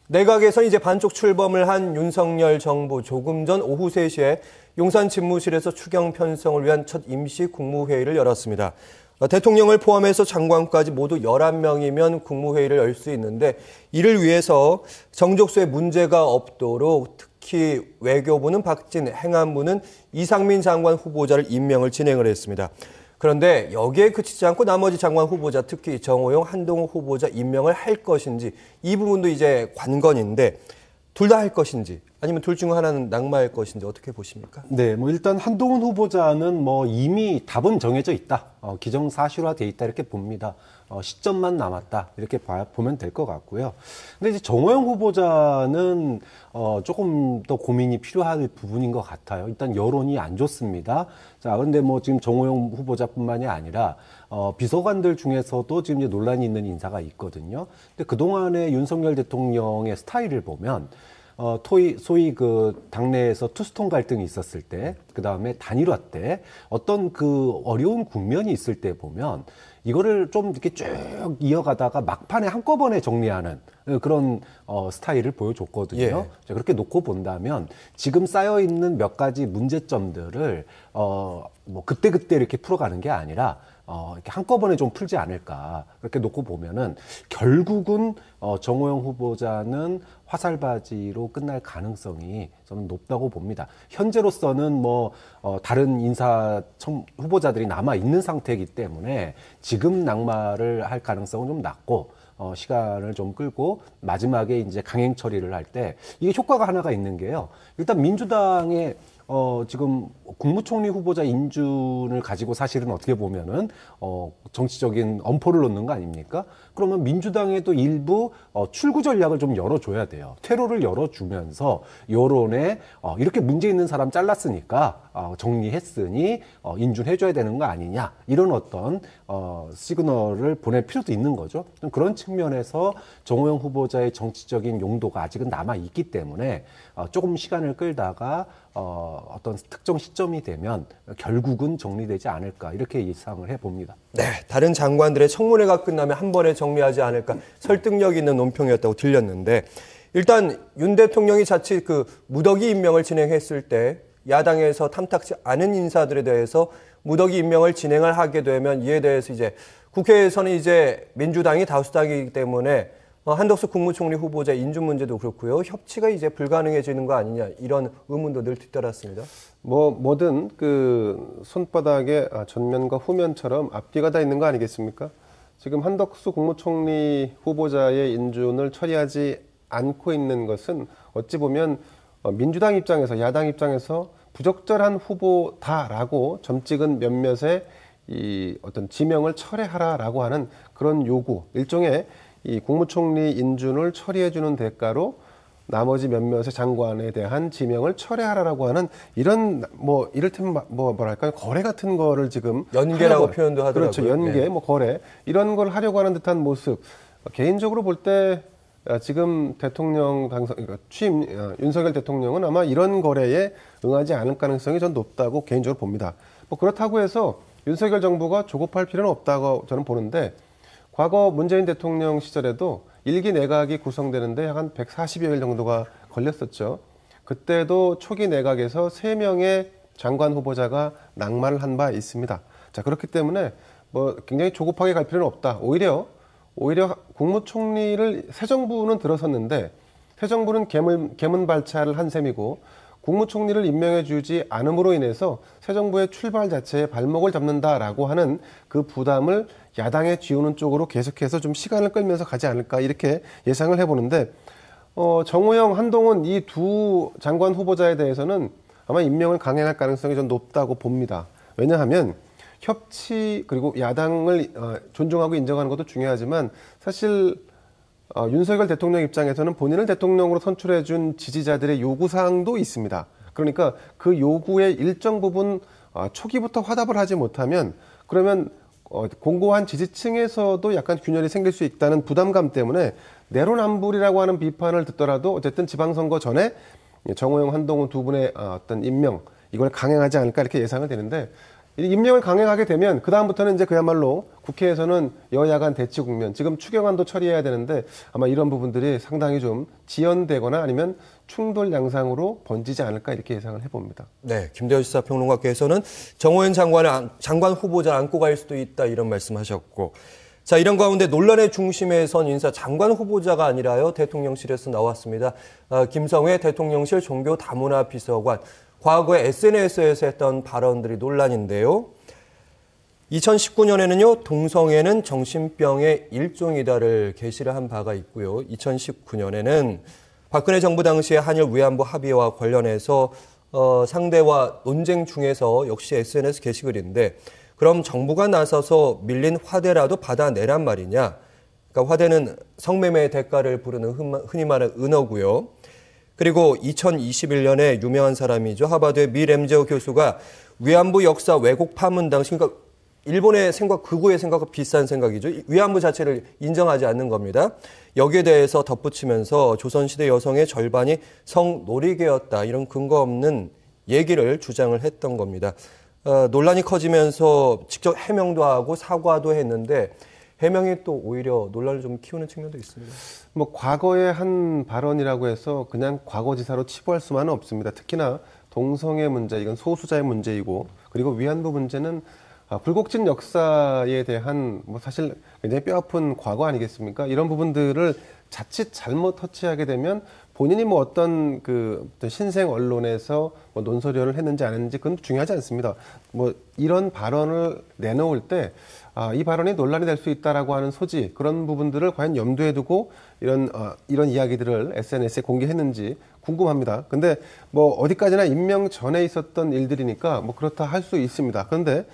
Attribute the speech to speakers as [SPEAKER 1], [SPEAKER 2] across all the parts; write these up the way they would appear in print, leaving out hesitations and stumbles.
[SPEAKER 1] 내각에서 이제 반쪽 출범을 한 윤석열 정부 조금 전 오후 3시에 용산 집무실에서 추경 편성을 위한 첫 임시 국무회의를 열었습니다. 대통령을 포함해서 장관까지 모두 11명이면 국무회의를 열 수 있는데 이를 위해서 정족수에 문제가 없도록 특히 외교부는 박진, 행안부는 이상민 장관 후보자를 임명을 진행을 했습니다. 그런데 여기에 그치지 않고 나머지 장관 후보자, 특히 정호영, 한동훈 후보자 임명을 할 것인지 이 부분도 이제 관건인데 둘 다 할 것인지 아니면 둘 중 하나는 낙마할 것인지 어떻게 보십니까?
[SPEAKER 2] 네, 일단 한동훈 후보자는 이미 답은 정해져 있다. 기정사실화돼 있다 이렇게 봅니다. 시점만 남았다 이렇게 보면 될 것 같고요. 근데 이제 정호영 후보자는 조금 더 고민이 필요할 부분인 것 같아요. 일단 여론이 안 좋습니다. 자, 그런데 지금 정호영 후보자뿐만이 아니라 비서관들 중에서도 지금 이제 논란이 있는 인사가 있거든요. 근데 그동안의 윤석열 대통령의 스타일을 보면 소위 그 당내에서 투스톤 갈등이 있었을 때, 그 다음에 단일화 때, 어떤 그 어려운 국면이 있을 때 보면, 이거를 좀 이렇게 쭉 이어가다가 막판에 한꺼번에 정리하는 그런 스타일을 보여줬거든요.
[SPEAKER 1] 예.
[SPEAKER 2] 자, 그렇게 놓고 본다면, 지금 쌓여있는 몇 가지 문제점들을, 그때그때 이렇게 풀어가는 게 아니라, 이렇게 한꺼번에 좀 풀지 않을까. 그렇게 놓고 보면은, 결국은, 정호영 후보자는 화살바지로 끝날 가능성이 저는 높다고 봅니다. 현재로서는 다른 인사 후보자들이 남아 있는 상태이기 때문에 지금 낙마를 할 가능성은 좀 낮고, 시간을 좀 끌고 마지막에 이제 강행 처리를 할 때 이게 효과가 하나가 있는 게요. 일단 민주당의 지금 국무총리 후보자 인준을 가지고 사실은 어떻게 보면은, 정치적인 엄포를 놓는 거 아닙니까? 그러면 민주당에도 일부, 출구 전략을 좀 열어줘야 돼요. 퇴로를 열어주면서, 여론에, 이렇게 문제 있는 사람 잘랐으니까, 정리했으니, 인준해줘야 되는 거 아니냐. 이런 어떤, 시그널을 보낼 필요도 있는 거죠. 그런 측면에서 정호영 후보자의 정치적인 용도가 아직은 남아있기 때문에, 조금 시간을 끌다가, 어떤 특정 시점이 되면 결국은 정리되지 않을까 이렇게 예상을 해봅니다.
[SPEAKER 1] 네, 다른 장관들의 청문회가 끝나면 한 번에 정리하지 않을까 설득력 있는 논평이었다고 들렸는데 일단 윤 대통령이 자칫 그 무더기 임명을 진행했을 때 야당에서 탐탁지 않은 인사들에 대해서 무더기 임명을 진행을 하게 되면 이에 대해서 이제 국회에서는 이제 민주당이 다수당이기 때문에 한덕수 국무총리 후보자 인준 문제도 그렇고요. 협치가 이제 불가능해지는 거 아니냐 이런 의문도 늘 뒤따랐습니다.
[SPEAKER 3] 뭐든 그 손바닥에 전면과 후면처럼 앞뒤가 다 있는 거 아니겠습니까? 지금 한덕수 국무총리 후보자의 인준을 처리하지 않고 있는 것은 어찌 보면 민주당 입장에서 야당 입장에서 부적절한 후보다라고 점찍은 몇몇의 이 어떤 지명을 철회하라라고 하는 그런 요구, 일종의 이 국무총리 인준을 처리해주는 대가로 나머지 몇몇의 장관에 대한 지명을 철회하라라고 하는 이런 이를테면 뭐랄까요 거래 같은 거를 지금
[SPEAKER 1] 연계라고 표현도 하더라고요.
[SPEAKER 3] 그렇죠. 연계,
[SPEAKER 1] 네.
[SPEAKER 3] 거래 이런 걸 하려고 하는 듯한 모습. 개인적으로 볼 때 지금 대통령 당선 그러니까 취임 윤석열 대통령은 아마 이런 거래에 응하지 않을 가능성이 전 높다고 개인적으로 봅니다. 그렇다고 해서 윤석열 정부가 조급할 필요는 없다고 저는 보는데. 과거 문재인 대통령 시절에도 1기 내각이 구성되는데 한 140여일 정도가 걸렸었죠. 그때도 초기 내각에서 3명의 장관 후보자가 낙마를 한 바 있습니다. 자, 그렇기 때문에 굉장히 조급하게 갈 필요는 없다. 오히려 국무총리를 새 정부는 들어섰는데 새 정부는 개문발차를 한 셈이고 국무총리를 임명해 주지 않음으로 인해서 새 정부의 출발 자체에 발목을 잡는다라고 하는 그 부담을 야당에 쥐우는 쪽으로 계속해서 좀 시간을 끌면서 가지 않을까 이렇게 예상을 해보는데 정호영, 한동훈 이 두 장관 후보자에 대해서는 아마 임명을 강행할 가능성이 좀 높다고 봅니다. 왜냐하면 협치 그리고 야당을 존중하고 인정하는 것도 중요하지만 사실 윤석열 대통령 입장에서는 본인을 대통령으로 선출해 준 지지자들의 요구사항도 있습니다. 그러니까 그 요구의 일정 부분 초기부터 화답을 하지 못하면 그러면 공고한 지지층에서도 약간 균열이 생길 수 있다는 부담감 때문에 내로남불이라고 하는 비판을 듣더라도 어쨌든 지방선거 전에 정호영, 한동훈 두 분의 어떤 임명 이걸 강행하지 않을까 이렇게 예상을 되는데 임명을 강행하게 되면 그다음부터는 이제 그야말로 국회에서는 여야 간 대치 국면, 지금 추경안도 처리해야 되는데 아마 이런 부분들이 상당히 좀 지연되거나 아니면 충돌 양상으로 번지지 않을까 이렇게 예상을 해봅니다.
[SPEAKER 1] 네, 김대현 시사평론가께서는 정호연 장관 후보자를 안고 갈 수도 있다 이런 말씀하셨고, 자, 이런 가운데 논란의 중심에 선 인사 장관 후보자가 아니라요 대통령실에서 나왔습니다. 김성회 대통령실 종교다문화 비서관, 과거에 SNS에서 했던 발언들이 논란인데요. 2019년에는요, 동성애는 정신병의 일종이다를 게시를 한 바가 있고요. 2019년에는 박근혜 정부 당시의 한일 위안부 합의와 관련해서 상대와 논쟁 중에서 역시 SNS 게시글인데, 그럼 정부가 나서서 밀린 화대라도 받아내란 말이냐. 그러니까 화대는 성매매의 대가를 부르는 흔히 말하는 은어고요. 그리고 2021년에 유명한 사람이죠. 하버드의 미 램제오 교수가 위안부 역사 왜곡 파문 당시, 그러니까 일본의 생각, 극우의 생각과 비슷한 생각이죠. 위안부 자체를 인정하지 않는 겁니다. 여기에 대해서 덧붙이면서 조선시대 여성의 절반이 성놀이개였다. 이런 근거 없는 얘기를 주장을 했던 겁니다. 논란이 커지면서 직접 해명도 하고 사과도 했는데 해명이 또 오히려 논란을 좀 키우는 측면도 있습니다.
[SPEAKER 3] 뭐 과거의 한 발언이라고 해서 그냥 과거지사로 치부할 수만은 없습니다. 특히나 동성애 문제, 이건 소수자의 문제이고, 그리고 위안부 문제는 불곡진 역사에 대한 뭐 사실 굉장히 뼈아픈 과거 아니겠습니까? 이런 부분들을 자칫 잘못 터치하게 되면 본인이 뭐 어떤 신생 언론에서 뭐 논설위원을 했는지 안 했는지 그건 중요하지 않습니다. 뭐 이런 발언을 내놓을 때 이 발언이 논란이 될 수 있다라고 하는 소지, 그런 부분들을 과연 염두에 두고 이런 이야기들을 SNS에 공개했는지 궁금합니다. 근데 뭐 어디까지나 임명 전에 있었던 일들이니까 뭐 그렇다 할 수 있습니다. 그런데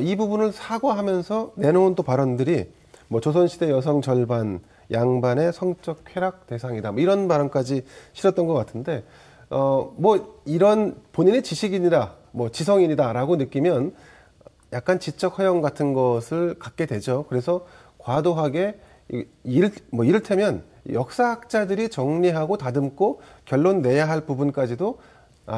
[SPEAKER 3] 이 부분을 사과하면서 내놓은 또 발언들이 뭐 조선시대 여성 절반, 양반의 성적 쾌락 대상이다, 뭐 이런 발언까지 실었던 것 같은데, 뭐 이런 본인의 지식인이다, 뭐 지성인이다라고 느끼면 약간 지적 허영 같은 것을 갖게 되죠. 그래서 과도하게 이를테면 역사학자들이 정리하고 다듬고 결론 내야 할 부분까지도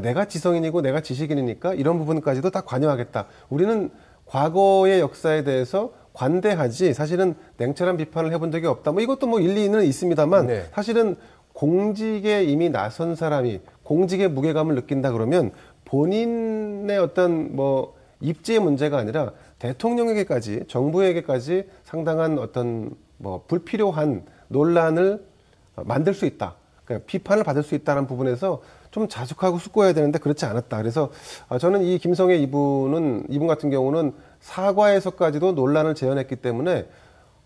[SPEAKER 3] 내가 지성인이고 내가 지식인이니까 이런 부분까지도 다 관여하겠다. 우리는 과거의 역사에 대해서 관대하지 사실은 냉철한 비판을 해본 적이 없다. 뭐 이것도 뭐 일리는 있습니다만, 네. 사실은 공직에 이미 나선 사람이 공직의 무게감을 느낀다 그러면 본인의 어떤 뭐 입지의 문제가 아니라 대통령에게까지, 정부에게까지 상당한 어떤 뭐 불필요한 논란을 만들 수 있다. 그러니까 비판을 받을 수 있다는 부분에서 좀 자숙하고 숙고해야 되는데 그렇지 않았다. 그래서 저는 이 김성애 이분 같은 경우는 사과에서까지도 논란을 재현했기 때문에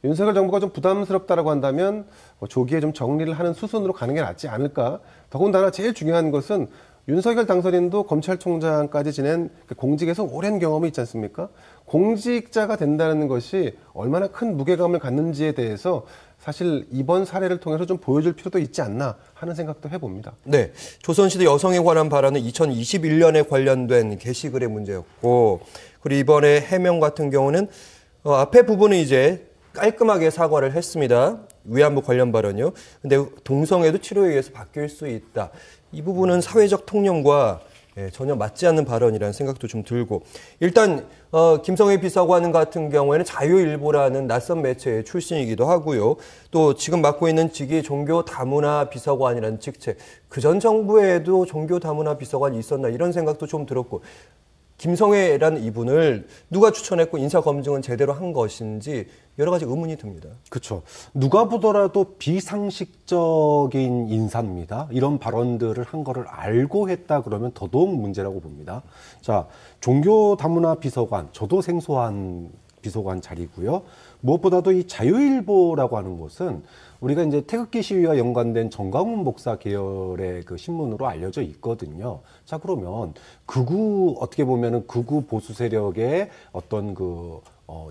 [SPEAKER 3] 윤석열 정부가 좀 부담스럽다라고 한다면 조기에 좀 정리를 하는 수순으로 가는 게 낫지 않을까. 더군다나 제일 중요한 것은 윤석열 당선인도 검찰총장까지 지낸 공직에서 오랜 경험이 있지 않습니까? 공직자가 된다는 것이 얼마나 큰 무게감을 갖는지에 대해서 사실 이번 사례를 통해서 좀 보여줄 필요도 있지 않나 하는 생각도 해봅니다.
[SPEAKER 1] 네, 조선시대 여성에 관한 발언은 2021년에 관련된 게시글의 문제였고, 그리고 이번에 해명 같은 경우는 앞에 부분은 이제 깔끔하게 사과를 했습니다. 위안부 관련 발언이요. 근데 동성애도 치료에 의해서 바뀔 수 있다. 이 부분은 사회적 통념과 전혀 맞지 않는 발언이라는 생각도 좀 들고, 일단 김성회 비서관 같은 경우에는 자유일보라는 낯선 매체의 출신이기도 하고요. 또 지금 맡고 있는 직이 종교다문화 비서관이라는 직책, 그전 정부에도 종교다문화 비서관이 있었나 이런 생각도 좀 들었고, 김성회라는 이분을 누가 추천했고 인사 검증은 제대로 한 것인지 여러 가지 의문이 듭니다.
[SPEAKER 2] 그렇죠. 누가 보더라도 비상식적인 인사입니다. 이런 발언들을 한 거를 알고 했다 그러면 더더욱 문제라고 봅니다. 자, 종교다문화 비서관, 저도 생소한 비서관 자리고요. 무엇보다도 이 자유일보라고 하는 곳은 우리가 이제 태극기 시위와 연관된 정광훈 목사 계열의 그 신문으로 알려져 있거든요. 자, 그러면 어떻게 보면은 극우 보수 세력의 어떤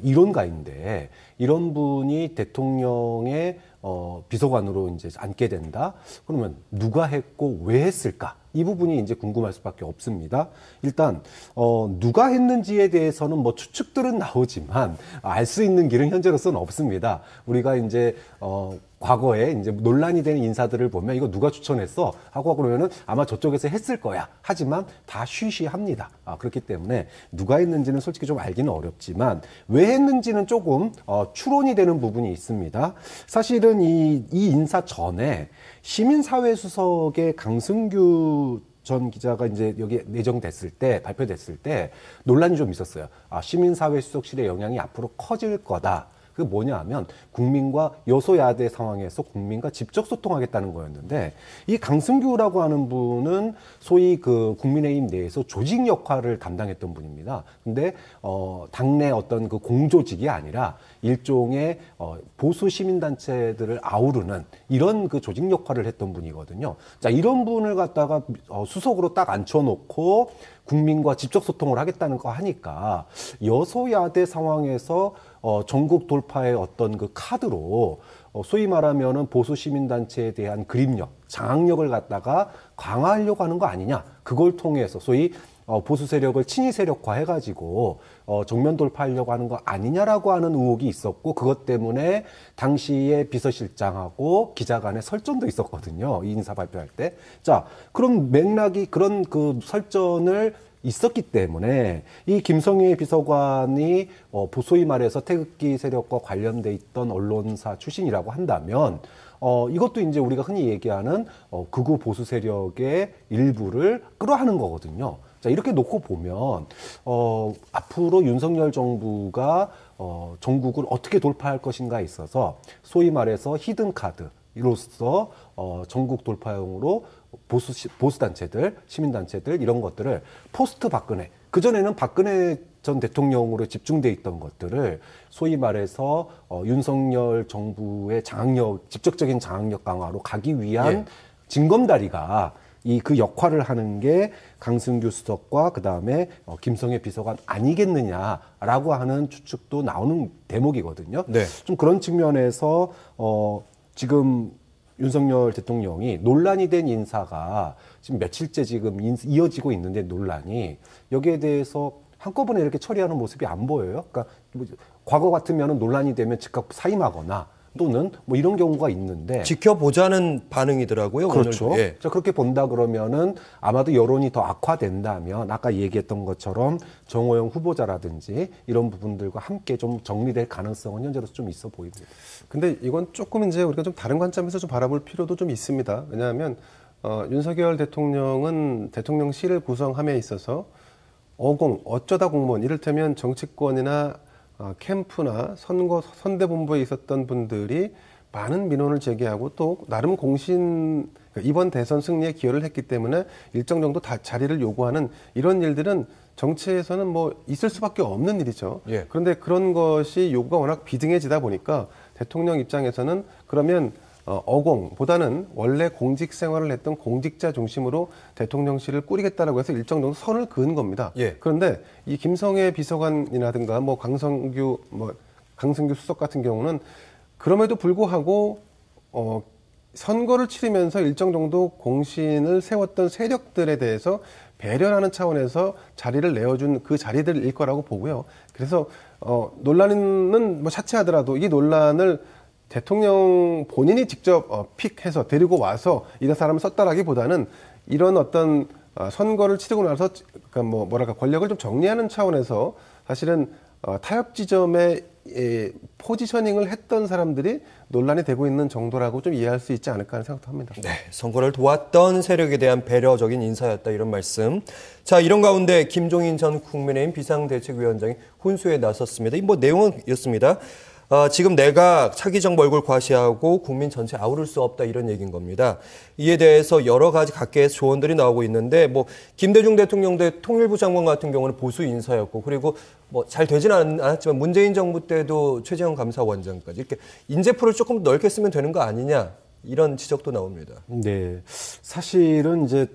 [SPEAKER 2] 이론가인데, 이런 분이 대통령의 비서관으로 이제 앉게 된다? 그러면 누가 했고 왜 했을까? 이 부분이 이제 궁금할 수밖에 없습니다. 일단 누가 했는지에 대해서는 뭐 추측들은 나오지만 알 수 있는 길은 현재로서는 없습니다. 우리가 이제 과거에 이제 논란이 되는 인사들을 보면 이거 누가 추천했어? 하고 그러면은 아마 저쪽에서 했을 거야. 하지만 다 쉬쉬합니다. 그렇기 때문에 누가 했는지는 솔직히 좀 알기는 어렵지만 왜 했는지는 조금 추론이 되는 부분이 있습니다. 사실은 이 인사 전에 시민사회수석의 강승규 전 기자가 이제 여기 내정됐을 때, 발표됐을 때 논란이 좀 있었어요. 시민사회수석실의 영향이 앞으로 커질 거다. 그게 뭐냐 하면 국민과 여소야대 상황에서 국민과 직접 소통하겠다는 거였는데 이 강승규라고 하는 분은 소위 그 국민의힘 내에서 조직 역할을 담당했던 분입니다. 근데 당내 어떤 그 공조직이 아니라 일종의 보수 시민단체들을 아우르는 이런 그 조직 역할을 했던 분이거든요. 자, 이런 분을 갖다가 수석으로 딱 앉혀놓고 국민과 직접 소통을 하겠다는 거 하니까 여소야대 상황에서 전국 돌파의 어떤 그 카드로 소위 말하면은 보수 시민단체에 대한 그립력, 장악력을 갖다가 강화하려고 하는 거 아니냐. 그걸 통해서 소위 보수 세력을 친위 세력화 해가지고 정면 돌파하려고 하는 거 아니냐라고 하는 의혹이 있었고 그것 때문에 당시에 비서실장하고 기자 간의 설전도 있었거든요. 이 인사 발표할 때. 자, 그럼 맥락이 그런 그 설전을 있었기 때문에 이 김성회 비서관이 소위 말해서 태극기 세력과 관련돼 있던 언론사 출신이라고 한다면 이것도 이제 우리가 흔히 얘기하는 극우 보수 세력의 일부를 끌어하는 거거든요. 자, 이렇게 놓고 보면 앞으로 윤석열 정부가 전국을 어떻게 돌파할 것인가에 있어서 소위 말해서 히든 카드로서 전국 돌파용으로 보수 단체들, 시민단체들 이런 것들을 포스트 박근혜, 그전에는 박근혜 전 대통령으로 집중돼 있던 것들을 소위 말해서 윤석열 정부의 장악력, 직접적인 장악력 강화로 가기 위한 징검다리가 그 역할을 하는 게 강승규 수석과 그 다음에 김성회 비서관 아니겠느냐라고 하는 추측도 나오는 대목이거든요. 네. 좀 그런 측면에서 지금 윤석열 대통령이 논란이 된 인사가 지금 며칠째 지금 이어지고 있는데 논란이 여기에 대해서 한꺼번에 이렇게 처리하는 모습이 안 보여요. 그러니까 과거 같으면 논란이 되면 즉각 사임하거나 또는 뭐 이런 경우가 있는데
[SPEAKER 1] 지켜보자는 반응이더라고요.
[SPEAKER 2] 그렇죠.
[SPEAKER 1] 오늘. 예.
[SPEAKER 2] 그렇게 본다 그러면은 아마도 여론이 더 악화된다면 아까 얘기했던 것처럼 정호영 후보자라든지 이런 부분들과 함께 좀 정리될 가능성은 현재로서 좀 있어 보입니다.
[SPEAKER 3] 근데 이건 조금 이제 우리가 좀 다른 관점에서 좀 바라볼 필요도 좀 있습니다. 왜냐하면 윤석열 대통령은 대통령실을 구성함에 있어서 어쩌다 공무원, 이를테면 정치권이나 캠프나 선대본부에 있었던 분들이 많은 민원을 제기하고 또 나름 이번 대선 승리에 기여를 했기 때문에 일정 정도 자리를 요구하는 이런 일들은 정치에서는 뭐 있을 수밖에 없는 일이죠. 예. 그런데 그런 것이 요구가 워낙 비등해지다 보니까 대통령 입장에서는 그러면 어공보다는 원래 공직 생활을 했던 공직자 중심으로 대통령실을 꾸리겠다라고 해서 일정 정도 선을 그은 겁니다. 예. 그런데 이 김성회 비서관이라든가 강승규 수석 같은 경우는 그럼에도 불구하고 선거를 치르면서 일정 정도 공신을 세웠던 세력들에 대해서 배려하는 차원에서 자리를 내어준 그 자리들일 거라고 보고요. 그래서 논란은 뭐 차치하더라도 이 논란을 대통령 본인이 직접 픽해서 데리고 와서 이런 사람을 썼다라기보다는 이런 어떤 선거를 치르고 나서 권력을 좀 정리하는 차원에서 사실은 타협 지점에 포지셔닝을 했던 사람들이 논란이 되고 있는 정도라고 좀 이해할 수 있지 않을까 하는 생각도 합니다.
[SPEAKER 1] 네, 선거를 도왔던 세력에 대한 배려적인 인사였다 이런 말씀. 자, 이런 가운데 김종인 전 국민의힘 비상대책위원장이 훈수에 나섰습니다. 이 내용은 이렇습니다. 지금 내가 차기 정부 얼굴 과시하고 국민 전체 아우를 수 없다 이런 얘기인 겁니다. 이에 대해서 여러 가지 각계에서 조언들이 나오고 있는데 김대중 대통령 때 통일부 장관 같은 경우는 보수 인사였고 그리고 잘 되지는 않았지만 문재인 정부 때도 최재형 감사원장까지 이렇게 인재풀을 조금 넓게 쓰면 되는 거 아니냐 이런 지적도 나옵니다.
[SPEAKER 2] 네, 사실은 이제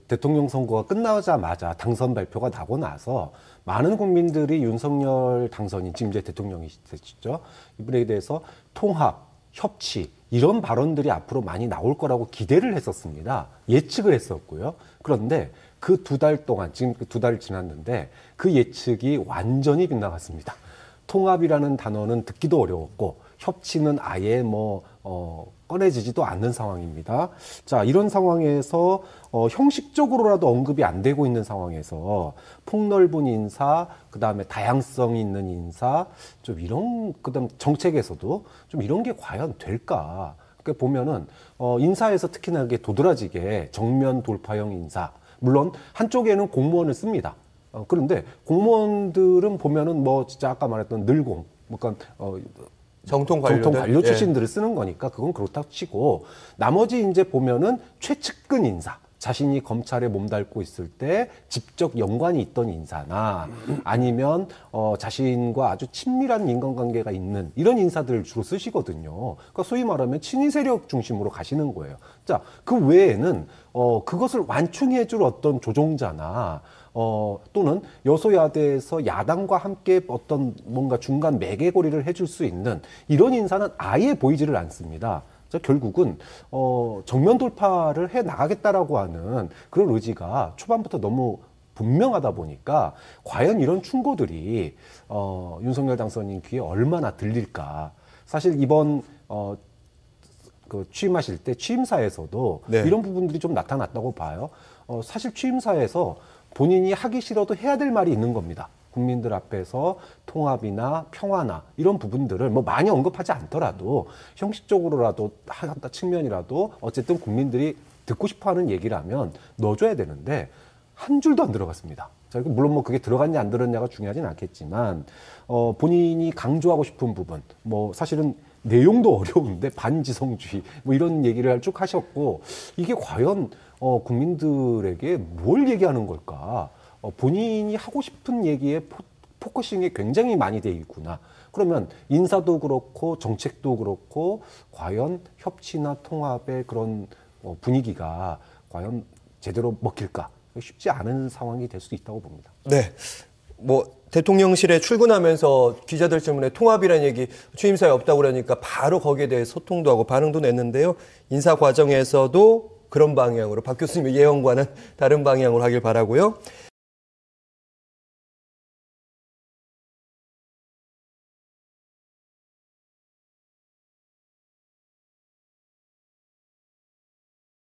[SPEAKER 2] 대통령 선거가 끝나자마자 당선 발표가 나고 나서 많은 국민들이 윤석열 당선인, 지금 이제 대통령이 되시죠. 이분에 대해서 통합, 협치, 이런 발언들이 앞으로 많이 나올 거라고 기대를 했었습니다. 예측을 했었고요. 그런데 그 2달 동안, 지금 2달이 지났는데 그 예측이 완전히 빗나갔습니다. 통합이라는 단어는 듣기도 어려웠고 협치는 아예 꺼내지지도 않는 상황입니다. 자, 이런 상황에서 형식적으로라도 언급이 안 되고 있는 상황에서 폭넓은 인사, 그다음에 다양성이 있는 인사, 좀 이런 그다음 정책에서도 좀 이런 게 과연 될까? 그러니까 보면은 인사에서 특히나 이게 도드라지게 정면 돌파형 인사. 물론 한쪽에는 공무원을 씁니다. 그런데 공무원들은 보면은 진짜 아까 말했던 늘공, 그러니까 정통 관료 출신들을 쓰는 거니까 그건 그렇다고 치고, 나머지 이제 보면은 최측근 인사, 자신이 검찰에 몸담고 있을 때 직접 연관이 있던 인사나 아니면 자신과 아주 친밀한 인간관계가 있는 이런 인사들을 주로 쓰시거든요. 그러니까 소위 말하면 친위 세력 중심으로 가시는 거예요. 자, 그 외에는 그것을 완충해줄 어떤 조종자나 또는 여소야대에서 야당과 함께 어떤 뭔가 중간 매개고리를 해줄 수 있는 이런 인사는 아예 보이지를 않습니다. 결국은 정면 돌파를 해 나가겠다라고 하는 그런 의지가 초반부터 너무 분명하다 보니까 과연 이런 충고들이 윤석열 당선인 귀에 얼마나 들릴까. 사실 이번 그 취임하실 때 취임사에서도 네. 이런 부분들이 좀 나타났다고 봐요. 사실 취임사에서 본인이 하기 싫어도 해야 될 말이 있는 겁니다. 국민들 앞에서 통합이나 평화나 이런 부분들을 많이 언급하지 않더라도 형식적으로라도 하다 측면이라도 어쨌든 국민들이 듣고 싶어하는 얘기라면 넣어줘야 되는데 한 줄도 안 들어갔습니다. 자, 물론 그게 들어갔냐 안 들었냐가 중요하진 않겠지만 본인이 강조하고 싶은 부분, 사실은 내용도 어려운데 반지성주의 이런 얘기를 쭉 하셨고, 이게 과연 국민들에게 뭘 얘기하는 걸까? 본인이 하고 싶은 얘기에 포커싱이 굉장히 많이 돼 있구나. 그러면 인사도 그렇고 정책도 그렇고 과연 협치나 통합의 그런 분위기가 과연 제대로 먹힐까? 쉽지 않은 상황이 될 수도 있다고 봅니다.
[SPEAKER 1] 네. 대통령실에 출근하면서 기자들 질문에 통합이라는 얘기 취임사에 없다고 그러니까 바로 거기에 대해 소통도 하고 반응도 냈는데요. 인사 과정에서도 그런 방향으로 박 교수님의 예언과는 다른 방향으로 하길 바라고요.